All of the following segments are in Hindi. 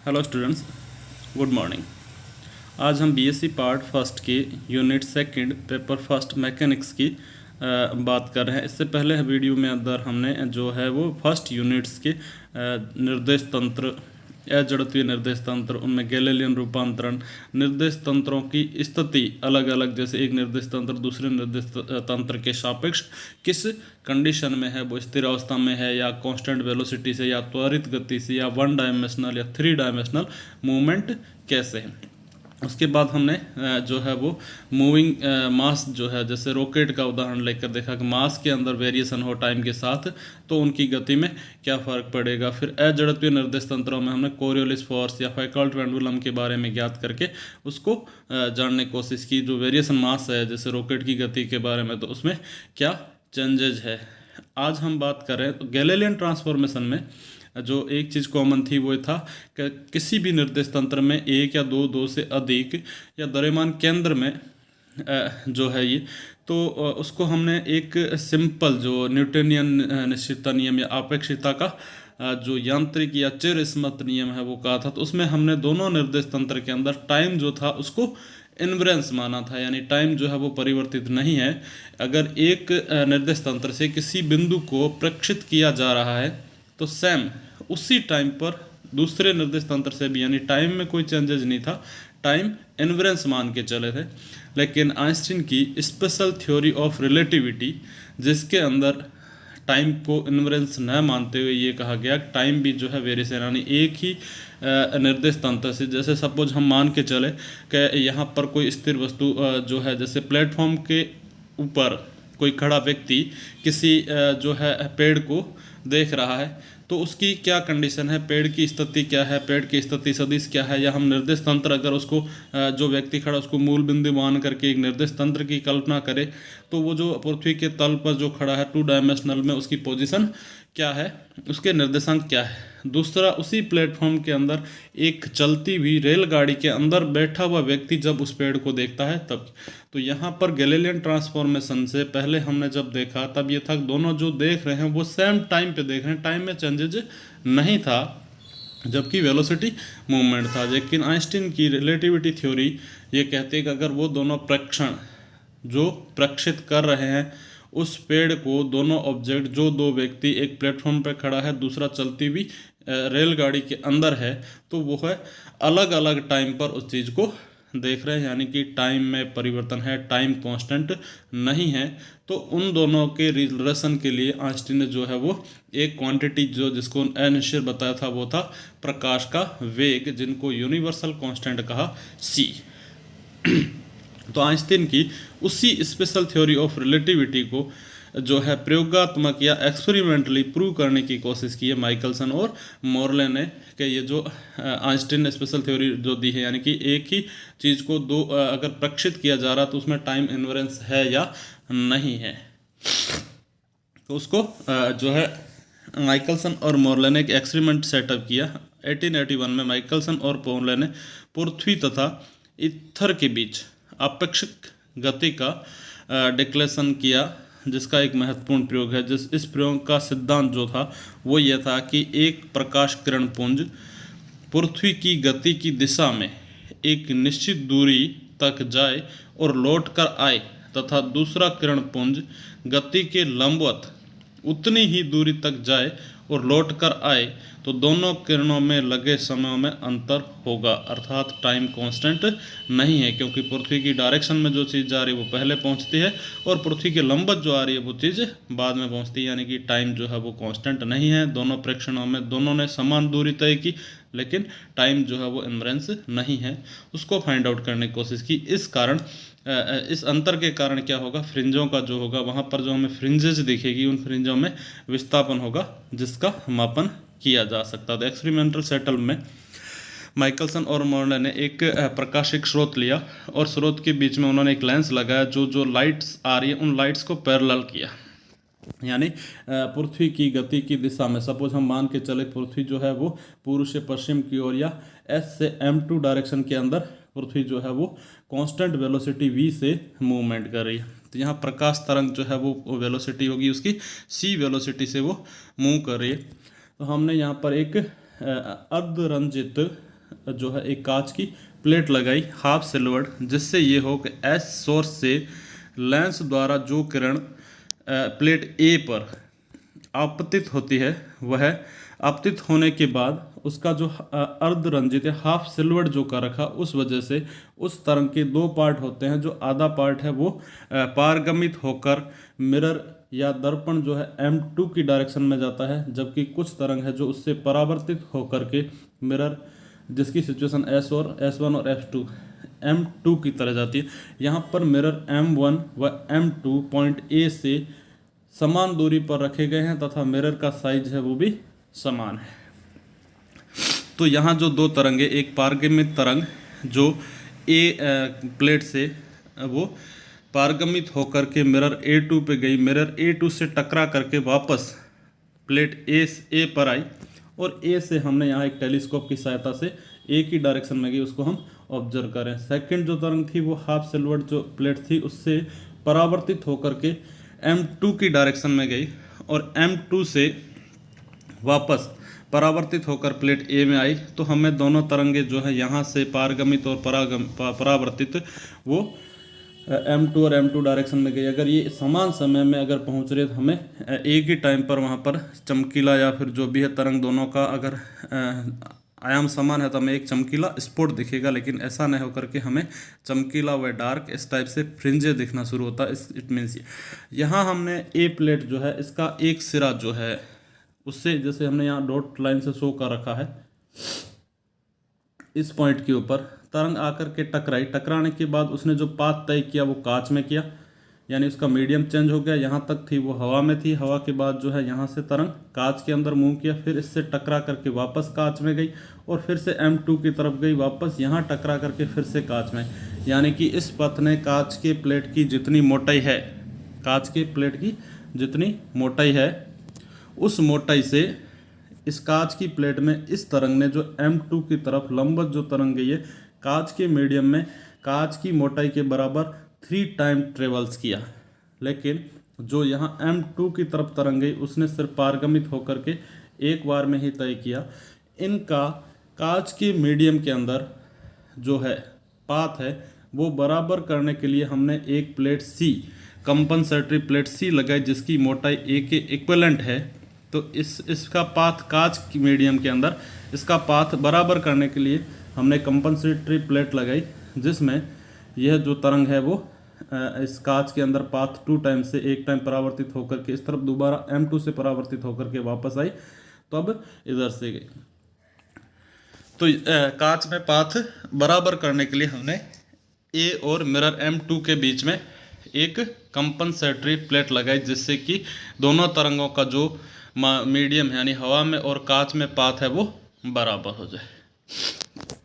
Hello students, good morning. आज हम बीएससी पार्ट फर्स्ट की unit second paper first mechanics की बात कर रहे हैं। इससे पहले वीडियो में अंदर हमने जो है वो फर्स्ट यूनिट्स के निर्देश तंत्र, अजड़त्वीय निर्देश तंत्र, उनमें गैलीलियन रूपांतरण, निर्देश तंत्रों की स्थिति अलग अलग, जैसे एक निर्देश तंत्र दूसरे निर्देश तंत्र के सापेक्ष किस कंडीशन में है, वो स्थिर अवस्था में है या कांस्टेंट वेलोसिटी से या त्वरित गति से या वन डायमेंशनल या थ्री डायमेंशनल मूवमेंट कैसे है। उसके बाद हमने जो है वो मूविंग मास जो है, जैसे रॉकेट का उदाहरण लेकर देखा कि मास के अंदर वेरिएशन हो टाइम के साथ तो उनकी गति में क्या फ़र्क पड़ेगा। फिर अजड़त्वीय निर्देश तंत्रों में हमने कोरियोलिस फोर्स या फैकल्ट पेंडुलम के बारे में ज्ञात करके उसको जानने की कोशिश की। जो वेरिएशन मास है जैसे रॉकेट की गति के बारे में, तो उसमें क्या चेंजेज है। आज हम बात कर रहे हैं तो गैलीलियन ट्रांसफॉर्मेशन में जो एक चीज़ कॉमन थी वो था कि किसी भी निर्देश तंत्र में एक या दो से अधिक या द्रव्यमान केंद्र में जो है ये, तो उसको हमने एक सिंपल जो न्यूटनियन निश्चितता नियम या अपेक्षितता का जो यांत्रिक या चिरस्मृत नियम है वो कहा था। तो उसमें हमने दोनों निर्देश तंत्र के अंदर टाइम जो था उसको इन्वरेंस माना था, यानी टाइम जो है वो परिवर्तित नहीं है। अगर एक निर्देश तंत्र से किसी बिंदु को प्रेक्षित किया जा रहा है तो सेम उसी टाइम पर दूसरे निर्देश तंत्र से भी, यानी टाइम में कोई चेंजेस नहीं था, टाइम इन्वरेंस मान के चले थे। लेकिन आइंस्टीन की स्पेशल थ्योरी ऑफ रिलेटिविटी, जिसके अंदर टाइम को इन्वरेंस न मानते हुए ये कहा गया कि टाइम भी जो है वेरिएशन, यानी एक ही निर्देश तंत्र से, जैसे सपोज हम मान के चले कि यहाँ पर कोई स्थिर वस्तु जो है, जैसे प्लेटफॉर्म के ऊपर कोई खड़ा व्यक्ति किसी जो है पेड़ को देख रहा है, तो उसकी क्या कंडीशन है, पेड़ की स्थिति क्या है, पेड़ की स्थिति सदिश क्या है। या हम निर्देश तंत्र अगर उसको जो व्यक्ति खड़ा उसको मूल बिंदु मान करके एक निर्देश तंत्र की कल्पना करें, तो वो जो पृथ्वी के तल पर जो खड़ा है टू डायमेंशनल में, उसकी पोजीशन क्या है, उसके निर्देशांक क्या है। दूसरा, उसी प्लेटफॉर्म के अंदर एक चलती हुई रेलगाड़ी के अंदर बैठा हुआ व्यक्ति जब उस पेड़ को देखता है तब। तो यहाँ पर गैलीलियन ट्रांसफॉर्मेशन से पहले हमने जब देखा तब ये था दोनों जो देख रहे हैं वो सेम टाइम पे देख रहे हैं, टाइम में चेंजेज नहीं था, जबकि वेलोसिटी मूवमेंट था। लेकिन आइंस्टीन की रिलेटिविटी थ्योरी ये कहती है कि अगर वो दोनों प्रेक्षण जो प्रेक्षित कर रहे हैं उस पेड़ को, दोनों ऑब्जेक्ट, जो दो व्यक्ति, एक प्लेटफॉर्म पर खड़ा है दूसरा चलती हुई रेलगाड़ी के अंदर है, तो वो है अलग अलग टाइम पर उस चीज़ को देख रहे हैं, यानी कि टाइम में परिवर्तन है, टाइम कांस्टेंट नहीं है। तो उन दोनों के रिलेशन के लिए आइंस्टीन ने जो है वो एक क्वांटिटी जो जिसको अनिश्चित बताया था वो था प्रकाश का वेग, जिनको यूनिवर्सल कांस्टेंट कहा सी। तो आइंस्टीन की उसी स्पेशल थ्योरी ऑफ रिलेटिविटी को जो है प्रयोगात्मक या एक्सपेरिमेंटली प्रूव करने की कोशिश की है माइकलसन और मोरले ने, कि ये जो आइंस्टीन ने स्पेशल थ्योरी जो दी है, यानी कि एक ही चीज़ को दो अगर प्रक्षित किया जा रहा तो उसमें टाइम इन्वरेंस है या नहीं है। तो उसको जो है माइकलसन और मोरले ने एक एक्सपेरिमेंट सेटअप किया 1881 में। माइकलसन और मोरले ने पृथ्वी तथा ईथर के बीच अपेक्षित गति का डिक्लेरेशन किया, जिसका एक महत्वपूर्ण प्रयोग है। इस प्रयोग का सिद्धांत जो था वो ये था कि एक प्रकाश किरण पुंज पृथ्वी की गति की दिशा में एक निश्चित दूरी तक जाए और लौट कर आए, तथा दूसरा किरण पुंज गति के लंबवत उतनी ही दूरी तक जाए और लौट कर आए, तो दोनों किरणों में लगे समय में अंतर होगा, अर्थात टाइम कांस्टेंट नहीं है, क्योंकि पृथ्वी की डायरेक्शन में जो चीज़ जा रही है वो पहले पहुंचती है और पृथ्वी के लंबवत जो आ रही है वो चीज़ बाद में पहुंचती है, यानी कि टाइम जो है वो कांस्टेंट नहीं है। दोनों प्रेक्षणों में दोनों ने समान दूरी तय की, लेकिन टाइम जो है वो इन्वरेंस नहीं है, उसको फाइंड आउट करने की कोशिश की। इस कारण इस अंतर के कारण क्या होगा, फ्रिंजों का जो होगा वहाँ पर जो हमें फ्रिंजेज दिखेगी उन फ्रिंजों में विस्थापन होगा, जिसका मापन किया जा सकता था। एक्सपेरिमेंटल सेटल में माइकलसन और मोरले ने एक प्रकाशिक स्रोत लिया और स्रोत के बीच में उन्होंने एक लेंस लगाया, जो लाइट्स आ रही है उन लाइट्स को पैरेलल किया, यानी पृथ्वी की गति की दिशा में। सपोज हम मान के चले पृथ्वी जो है वो पूर्व से पश्चिम की ओर या एस से M2 डायरेक्शन के अंदर पृथ्वी जो है वो कांस्टेंट वेलोसिटी v से मूवमेंट कर रही है, तो यहाँ प्रकाश तरंग जो है वो वेलोसिटी होगी उसकी c वेलोसिटी से वो मूव कर रही है। तो हमने यहाँ पर एक अर्धरंजित जो है एक कांच की प्लेट लगाई हाफ सिल्वर्ड, जिससे ये हो कि एस सोर्स से लेंस द्वारा जो किरण प्लेट ए पर आपतित होती है, वह आपतित होने के बाद उसका जो अर्ध रंजित है हाफ सिल्वर्ड जो का रखा, उस वजह से उस तरंग के दो पार्ट होते हैं। जो आधा पार्ट है वो पारगमित होकर मिरर या दर्पण जो है M2 की डायरेक्शन में जाता है, जबकि कुछ तरंग है जो उससे परावर्तित होकर के मिरर, जिसकी सिचुएशन S और S1 और S2 M2 की तरह जाती है। यहाँ पर मिरर M1 व M2 पॉइंट A से समान दूरी पर रखे गए हैं तथा मिरर का साइज है वो भी समान है। तो यहाँ जो दो तरंगे, एक पारगमित तरंग जो ए प्लेट से वो पारगमित होकर के मिरर A2 पे गई, मिरर A2 से टकरा करके वापस प्लेट ए पर आई और ए से हमने यहाँ एक टेलीस्कोप की सहायता से ए की डायरेक्शन में गई, उसको हम ऑब्जर्व करें। सेकंड जो तरंग थी वो हाफ सिल्वर्ड जो प्लेट थी उससे परावर्तित होकर के M2 की डायरेक्शन में गई और M2 से वापस परावर्तित होकर प्लेट ए में आई। तो हमें दोनों तरंगे जो है यहाँ से पारगमित और परावर्तित वो M2 और M2 डायरेक्शन में गई। अगर ये समान समय में अगर पहुँच रहे तो हमें एक ही टाइम पर वहाँ पर चमकीला या फिर जो भी है तरंग दोनों का अगर आयाम समान है तो हमें एक चमकीला स्पॉट दिखेगा, लेकिन ऐसा नहीं होकर के हमें चमकीला व डार्क इस टाइप से फ्रिंजे दिखना शुरू होता है। इट मीन्स यहाँ हमने ए प्लेट जो है इसका एक सिरा जो है उससे, जैसे हमने यहाँ डॉट लाइन से शो कर रखा है, इस पॉइंट के ऊपर तरंग आकर के टकराई। टकराने के बाद उसने जो पाथ तय किया वो कांच में किया, यानी उसका मीडियम चेंज हो गया। यहाँ तक थी वो हवा में थी, हवा के बाद जो है यहाँ से तरंग कांच के अंदर मूव किया, फिर इससे टकरा करके वापस कांच में गई और फिर से M2 की तरफ गई, वापस यहाँ टकरा करके फिर से कांच में। यानी कि इस पथ ने कांच के प्लेट की जितनी मोटाई है, कांच के प्लेट की जितनी मोटाई है, उस मोटाई से इस कांच की प्लेट में इस तरंग ने जो M2 की तरफ लंबवत जो तरंग गई है, कांच के मीडियम में कांच की मोटाई के बराबर 3 टाइम ट्रेवल्स किया। लेकिन जो यहाँ M2 की तरफ तरंग गई उसने सिर्फ पारगमित होकर के एक बार में ही तय किया। इनका कांच के मीडियम के अंदर जो है पाथ है वो बराबर करने के लिए हमने एक plate C, compensatory plate C लगाई, जिसकी मोटाई A के इक्विवेलेंट है। तो इसका पाथ कांच की मीडियम के अंदर इसका पाथ बराबर करने के लिए हमने कंपनसेटरी प्लेट लगाई, जिसमें यह जो तरंग है वो इस कांच के अंदर पाथ 2 टाइम से एक टाइम परावर्तित होकर के इस तरफ दोबारा M2 से परावर्तित होकर के वापस आई, तो अब इधर से गई। तो कांच में पाथ बराबर करने के लिए हमने A और मिरर M2 के बीच में एक कंपनसेटरी प्लेट लगाई, जिससे कि दोनों तरंगों का जो मीडियम यानी हवा में और कांच में पाथ है वो बराबर हो जाए।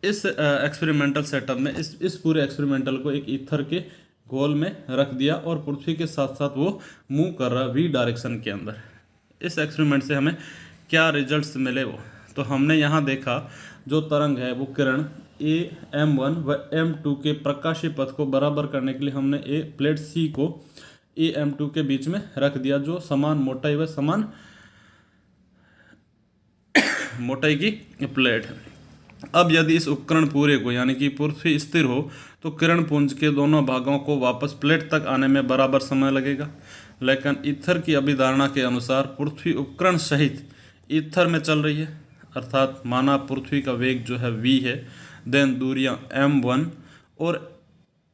इस एक्सपेरिमेंटल सेटअप में इस पूरे एक्सपेरिमेंटल को एक ईथर के गोल में रख दिया और पृथ्वी के साथ साथ वो मूव कर रहा V डायरेक्शन के अंदर। इस एक्सपेरिमेंट से हमें क्या रिजल्ट्स मिले वो, तो हमने यहाँ देखा जो तरंग है वो किरण AM1 व M2 के प्रकाशीय पथ को बराबर करने के लिए हमने प्लेट C को AM2 के बीच में रख दिया, जो समान मोटाई व समान मोटाई की प्लेट है। अब यदि इस उपकरण पूरे को यानी कि पृथ्वी स्थिर हो तो किरण पुंज के दोनों भागों को वापस प्लेट तक आने में बराबर समय लगेगा। लेकिन ईथर की अभिधारणा के अनुसार पृथ्वी उपकरण सहित ईथर में चल रही है, अर्थात माना पृथ्वी का वेग जो है v है, देन दूरियां M1 और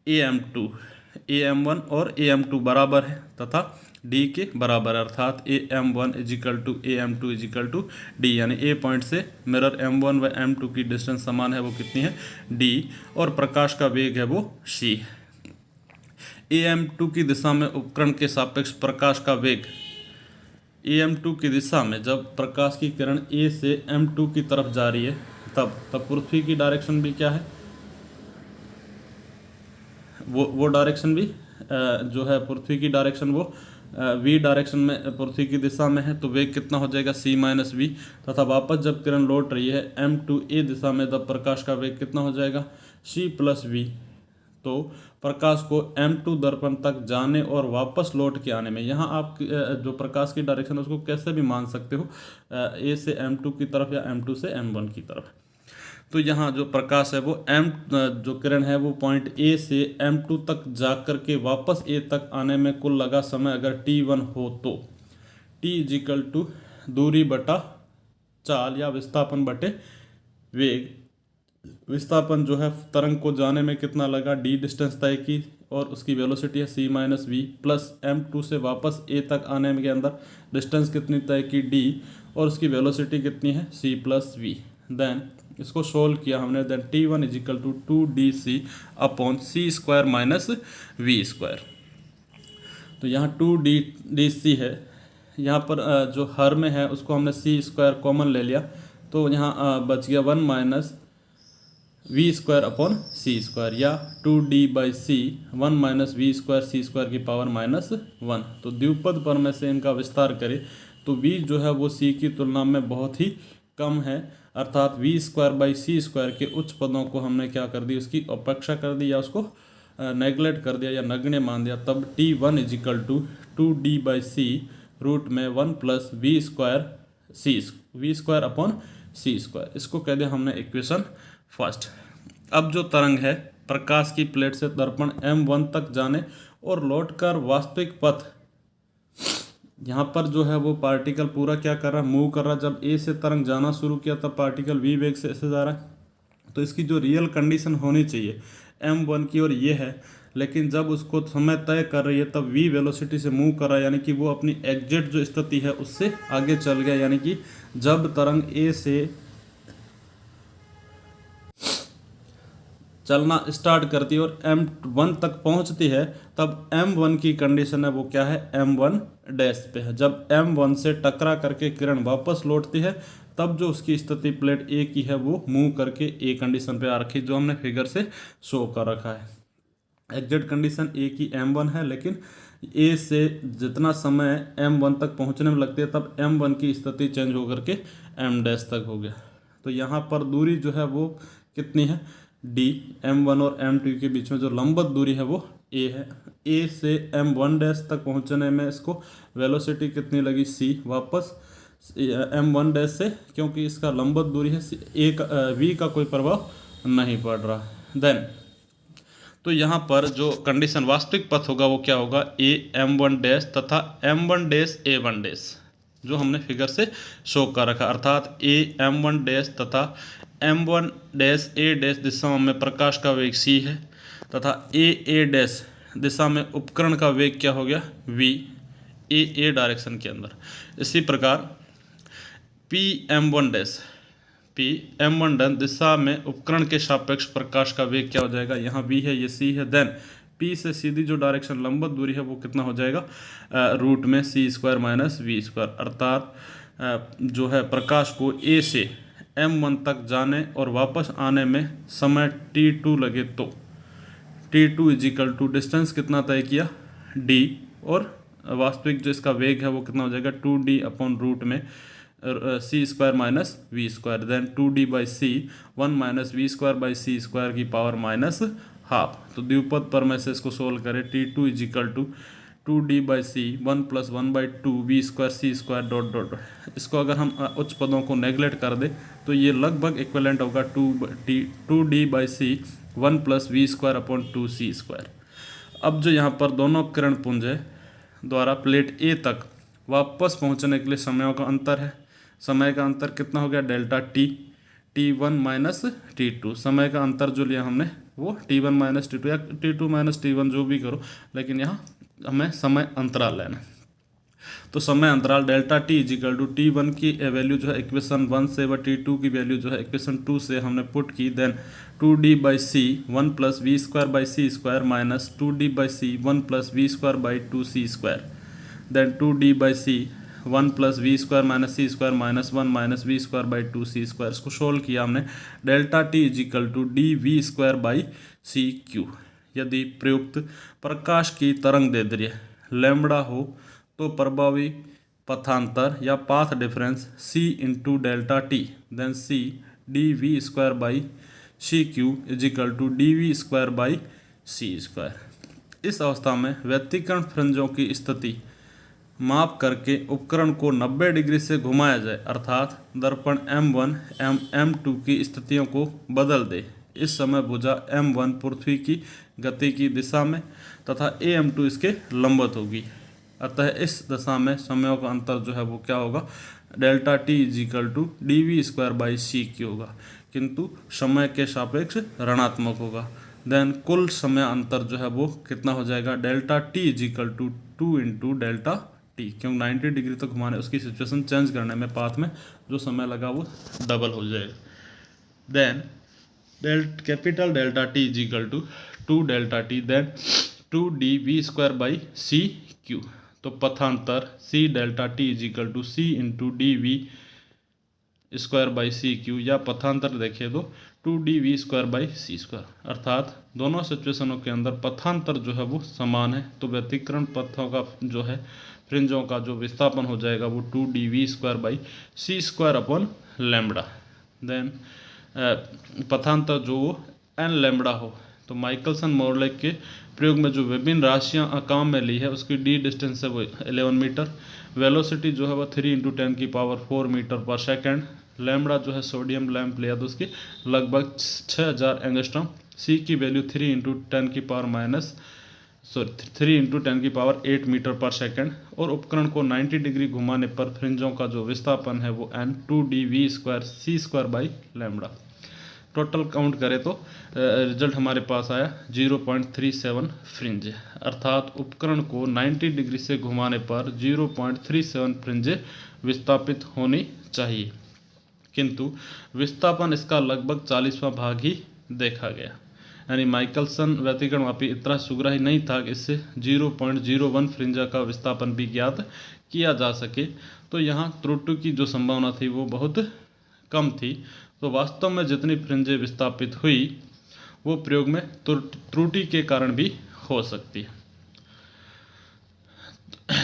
AM1 और AM2 बराबर है तथा D के बराबर, अर्थात AM1 = AM2 = D, यानी A पॉइंट से मिरर M1 व M2 की डिस्टेंस समान है, वो कितनी है D, और प्रकाश का वेग है वो c। AM2 की दिशा में उपकरण के सापेक्ष प्रकाश का वेग, AM2 की दिशा में जब प्रकाश की किरण A से M2 की तरफ जा रही है तब पृथ्वी की डायरेक्शन भी क्या है, वो डायरेक्शन भी जो है पृथ्वी की डायरेक्शन वो V डायरेक्शन में पृथ्वी की दिशा में है, तो वेग कितना हो जाएगा c - v, तथा वापस जब किरण लौट रही है M2A दिशा में तब प्रकाश का वेग कितना हो जाएगा c + v। तो प्रकाश को M2 दर्पण तक जाने और वापस लौट के आने में, यहाँ आप जो प्रकाश की डायरेक्शन उसको कैसे भी मान सकते हो, A से M2 की तरफ या M2 से M1 की तरफ। तो यहाँ जो प्रकाश है वो जो किरण है वो पॉइंट ए से M2 तक जा कर के वापस ए तक आने में कुल लगा समय अगर T1 हो तो T इजिकल टू दूरी बटा चाल या विस्थापन बटे वेग। विस्थापन जो है तरंग को जाने में कितना लगा, d डिस्टेंस तय की और उसकी वेलोसिटी है c minus we, plus M2 से वापस a तक आने के अंदर डिस्टेंस कितनी तय की d और उसकी वेलोसिटी कितनी है c प्लस वी। देन इसको सोल्व किया हमने, then T1 is equal to 2dc upon c square minus v square. तो यहाँ 2dc है, यहाँ पर जो हर में है उसको हमने c स्क्वायर कॉमन ले लिया, तो यहाँ बच गया 1 minus v square upon c square, या 2d/c 1 minus v square c square की पावर -1। तो द्विपद पर में से इनका विस्तार करें तो v जो है वो c की तुलना में बहुत ही कम है, अर्थात v square by c square के उच्च पदों को हमने क्या कर दी, उसकी उपेक्षा कर दी या उसको नेगलेक्ट कर दिया या नगण्य मान दिया। तब T1 is equal to 2d/c root में 1 plus v square upon c square, इसको कह दिया हमने इक्वेशन फर्स्ट। अब जो तरंग है प्रकाश की प्लेट से दर्पण M1 तक जाने और लौटकर वास्तविक पथ, यहाँ पर जो है वो पार्टिकल पूरा क्या कर रहा है, मूव कर रहा है। जब ए से तरंग जाना शुरू किया तब पार्टिकल v वेग से ऐसे जा रहा है, तो इसकी जो रियल कंडीशन होनी चाहिए M1 की और ये है, लेकिन जब उसको समय तय कर रही है तब v वेलोसिटी से मूव कर रहा है, यानी कि वो अपनी एग्जैक्ट जो स्थिति है उससे आगे चल गया। यानी कि जब तरंग ए से चलना स्टार्ट करती है और M1 तक पहुंचती है तब M1 की कंडीशन है वो क्या है, M1 डैश पे है। जब M1 से टकरा करके किरण वापस लौटती है तब जो उसकी स्थिति प्लेट ए की है वो मूव करके ए कंडीशन पे आ रखी, जो हमने फिगर से शो कर रखा है। एग्जैक्ट कंडीशन ए की M1 है, लेकिन ए से जितना समय M1 तक पहुंचने में लगती है तब M1 की स्थिति चेंज होकर के M डैश तक हो गया। तो यहाँ पर दूरी जो है वो कितनी है, d, M1 और M2 के बीच में जो लंबवत दूरी है वो a है। a से M1 डैश तक पहुंचने में इसको वेलोसिटी कितनी लगी, c, वापस M1 डैश से, क्योंकि इसका लंबवत दूरी है a का, v का कोई प्रभाव नहीं पड़ रहा। देन तो यहाँ पर जो कंडीशन वास्तविक पथ होगा वो क्या होगा, a M1 डैश तथा M1 डैश A1 डैश, जो हमने फिगर से शो कर रखा, अर्थात a M1 डैश तथा M1 डैश A डैश दिशा में प्रकाश का वेग c है तथा A डैश दिशा में उपकरण का वेग क्या हो गया, v, A डायरेक्शन के अंदर। इसी प्रकार PM1 डैश दिशा में उपकरण के सापेक्ष प्रकाश का वेग क्या हो जाएगा, यहाँ v है ये c है। देन P से सीधी जो डायरेक्शन लंबवत दूरी है वो कितना हो जाएगा, रूट में c square minus v square, अर्थात जो है प्रकाश को A से M1 तक जाने और वापस आने में समय T2 लगे तो T2 इजिकल टू डिस्टेंस कितना तय किया, d, और वास्तविक जो इसका वेग है वो कितना हो जाएगा 2d अपॉन रूट में c square minus v square. Then 2d/c 1 minus v square by c square की पावर -12। तो द्विपद पर में से इसको सोल्व करें, T2 is equal to 2d/c 1 plus 1/2 v square c square dot dot. इसको अगर हम उच्च पदों को नेगलेक्ट कर दें तो ये लगभग इक्विवेलेंट होगा 2d/c 1 plus v square upon 2c square. अब जो यहाँ पर दोनों किरण पुंज द्वारा प्लेट ए तक वापस पहुँचने के लिए समयों का अंतर है, समय का अंतर कितना हो गया, delta T, T1 minus T2। समय का अंतर जो लिया हमने वो T1 माइनस T2 या T2 माइनस T1 जो भी करो, लेकिन यहाँ हमें समय अंतराल लेना है। तो समय अंतराल delta t is equal to T1 की वैल्यू जो है इक्वेशन 1 से व T2 की वैल्यू जो है इक्वेशन 2 से हमने पुट की। Then 2d/c 1 plus v square by c square minus 2d/c 1 plus v square by 2c square. Then 2d/c 1 plus v square minus c square minus 1 minus v square by 2c square. इसको सोल्व किया हमने, delta t is equal to d square by c cube. यदि प्रयुक्त प्रकाश की तरंग दैर्ध्य लैम्बडा हो तो प्रभावी पथांतर या path difference c into delta t, then c d square by c cube is equal to d square by c square. इस अवस्था में व्यतिकरण फ्रिंजों की स्थिति माप करके उपकरण को 90 डिग्री से घुमाया जाए, अर्थात दर्पण M1 M2 की स्थितियों को बदल दे। इस समय भुजा M1 पृथ्वी की गति की दिशा में तथा AM2 इसके लंबवत होगी। अतः इस दशा में समयों का अंतर जो है वो क्या होगा, delta t is equal to dv²/c होगा, किंतु समय के सापेक्ष ऋणात्मक होगा। देन कुल समय अंतर जो है वो कितना हो जाएगा, delta t is equal to 2 into delta t, क्योंकि 90 डिग्री तक घुमाने उसकी सिचुएशन चेंज करने में पाथ में जो समय लगा वो डबल हो जाएगा। Then capital delta t is equal to 2 delta t, then 2dv²/c²। तो पथांतर c delta t is equal to c into dv²/c², या पथांतर देखिए तो 2dv²/c²। अर्थात दोनों सिचुएशनों के अंदर पथांतर जो है वो समान है, तो व्यतिकरण पथों का जो है फ्रिंजों का जो विस्थापन हो जाएगा वो 2dv²/c²/λ। देन पथांतर जो n लैम्बडा हो, तो माइकलसन मोरलेक के प्रयोग में जो विभिन्न राशियां काम में ली है उसकी डी डिस्टेंस है वो 11 मीटर, वेलोसिटी जो है वो 3 × 10⁴ मीटर पर सेकेंड, लैम्बडा जो है सोडियम लैम्प लिया तो उसकी लगभग 6000 एंगस्ट्रॉम, सी की वैल्यू 3 × 10⁸ मीटर पर सेकेंड, और उपकरण को 90 डिग्री घुमाने पर फ्रिंजों का जो विस्थापन है वो n 2dv²c²/λ। टोटल काउंट करें तो रिजल्ट हमारे पास आया 0.37 फ्रिंज, अर्थात उपकरण को 90 डिग्री से घुमाने पर 0.37 फ्रिंजे विस्थापित होनी चाहिए, किंतु विस्थापन इसका लगभग 40वां भाग ही देखा गया। यानी माइकलसन व्यतिकरणमापी इतना सुग्राही नहीं था कि इससे 0.01 फ्रिंजा का विस्थापन भी ज्ञात किया जा सके, तो यहाँ त्रुटि की जो संभावना थी वो बहुत कम थी। तो वास्तव में जितनी फ्रिंजें विस्थापित हुई वो प्रयोग में त्रुटि के कारण भी हो सकती है।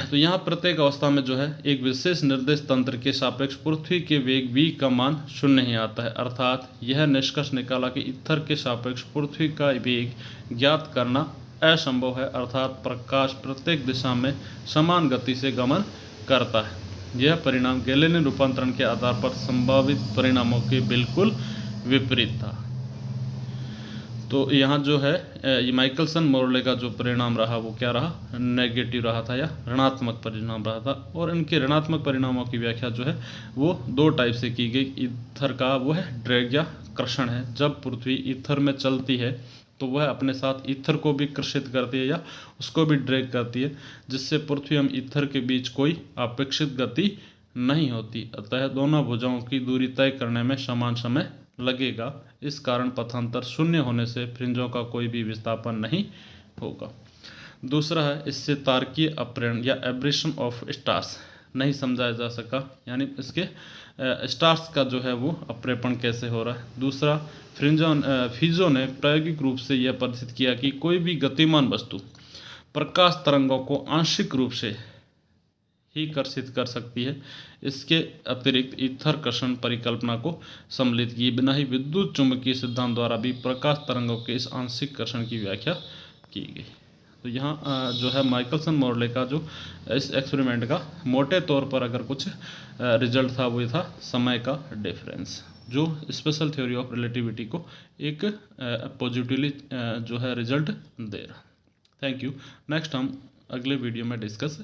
तो यहाँ प्रत्येक अवस्था में जो है एक विशेष निर्देश तंत्र के सापेक्ष पृथ्वी के वेग v का मान 0 ही आता है, अर्थात यह निष्कर्ष निकाला कि ईथर के सापेक्ष पृथ्वी का वेग ज्ञात करना असंभव है, अर्थात प्रकाश प्रत्येक दिशा में समान गति से गमन करता है। यह परिणाम गैलीलियन रूपांतरण के आधार पर संभावित परिणामों के बिल्कुल विपरीत था। तो यहाँ जो है ये माइकलसन मोरले का जो परिणाम रहा वो क्या रहा, नेगेटिव रहा था या ऋणात्मक परिणाम रहा था। और इनके ऋणात्मक परिणामों की व्याख्या जो है वो दो टाइप से की गई। ईथर का वो है ड्रैग या कर्षण है, जब पृथ्वी ईथर में चलती है तो वह अपने साथ ईथर को भी कर्षित करती है या उसको भी ड्रैग करती है, जिससे पृथ्वी एवं ईथर के बीच कोई अपेक्षित गति नहीं होती। अतः दोनों भुजाओं की दूरी तय करने में समान समय लगेगा, इस कारण पथांतर 0 होने से फ्रिंजों का कोई भी विस्थापन नहीं होगा। दूसरा है इससे तारकीय अपहरण या एब्रेशन ऑफ स्टार्स नहीं समझाया जा सका, यानी इसके स्टार्स का जो है वो अपरेपण कैसे हो रहा है। दूसरा फिजो ने प्रायोगिक रूप से यह प्रदर्शित किया कि कोई भी गतिमान वस्तु प्रकाश तरंगों को आंशिक रूप से ही कर्षित कर सकती है। इसके अतिरिक्त ईथर कर्षण परिकल्पना को सम्मिलित किए बिना ही विद्युत चुंबकीय सिद्धांत द्वारा भी प्रकाश तरंगों के इस आंशिक कर्षण की व्याख्या की गई। तो यहाँ जो है माइकलसन मोरले का जो इस एक्सपेरिमेंट का मोटे तौर पर अगर कुछ रिजल्ट था वो था समय का डिफरेंस, जो स्पेशल थ्योरी ऑफ रिलेटिविटी को एक पॉजिटिवली जो है रिजल्ट दे रहा। Thank you. नेक्स्ट हम अगले वीडियो में डिस्कस